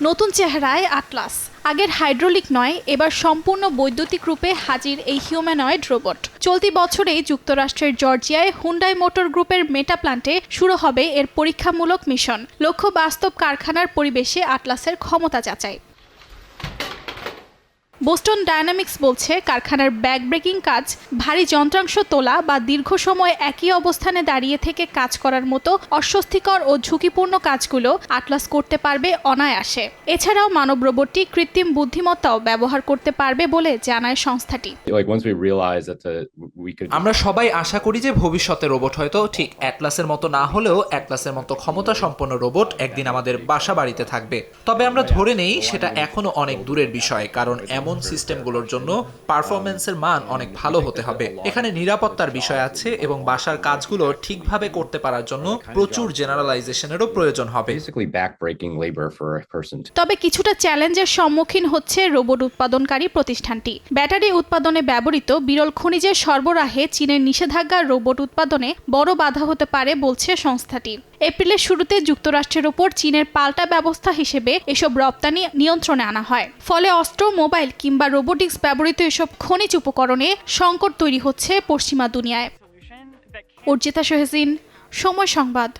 নতুন চেহারায় আটলাস। আগের হাইড্রোলিক নয়, এবার সম্পূর্ণ বৈদ্যুতিক রূপে হাজির এই হিউম্যানয়েড রোবট। চলতি বছরেই যুক্তরাষ্ট্রের জর্জিয়ায় হুন্ডাই মোটর গ্রুপের মেটা প্ল্যান্টে শুরু হবে এর পরীক্ষামূলক মিশন। লক্ষ্য বাস্তব কারখানার পরিবেশে আটলাসের ক্ষমতা যাচাই। বোস্টন ডায়নামিক্স বলছে, কারখানার ব্যাক ব্রেকিং কাজ, ভারী যন্ত্রাংশ তোলা বা দীর্ঘ সময় একই অবস্থানে দাঁড়িয়ে থেকে কাজ করার মতো অস্বস্তিকর ও ঝুঁকিপূর্ণ কাজগুলো আটলাস করতে পারবে অনায়াসে। এছাড়াও মানব রোবটটি কৃত্রিম বুদ্ধিমত্তাও ব্যবহার করতে পারবে বলে জানায় সংস্থাটি। আমরা সবাই আশা করি যে ভবিষ্যতে রোবট হয়তো ঠিক অ্যাটলাসের মতো না হলেও অ্যাটলাসের মতো ক্ষমতা সম্পন্ন রোবট একদিন আমাদের বাসা বাড়িতে থাকবে। তবে আমরা ধরে নেই সেটা এখনো অনেক দূরের বিষয়, কারণ এমন সিস্টেমগুলোর জন্য পারফরম্যান্সের মান অনেক ভালো হতে হবে। এখানে নিরাপত্তার বিষয় আছে এবং বাসার কাজগুলো ঠিকভাবে করতে পারার জন্য প্রচুর জেনারেলাইজেশনেরও প্রয়োজন হবে। তবে কিছুটা চ্যালেঞ্জের সম্মুখীন হচ্ছে রোবট উৎপাদনকারী প্রতিষ্ঠানটি। ব্যাটারি উৎপাদনে ব্যবহৃত বিরল খনিজের সরবরাহে চীনের নিষেধাজ্ঞা রোবট উৎপাদনে বড় বাধা হতে পারে বলছে সংস্থাটি। এপ্রিলের শুরুতে যুক্তরাষ্ট্রের ওপর চীনের পাল্টা ব্যবস্থা হিসেবে এসব রপ্তানি নিয়ন্ত্রণে আনা হয়। ফলে অস্ত্র, মোবাইল কিংবা রোবোটিক্স ব্যবহৃত এসব খনিজ উপকরণে সংকট তৈরি হচ্ছে পশ্চিমা দুনিয়ায়। অর্জিতা শহীন, সময় সংবাদ।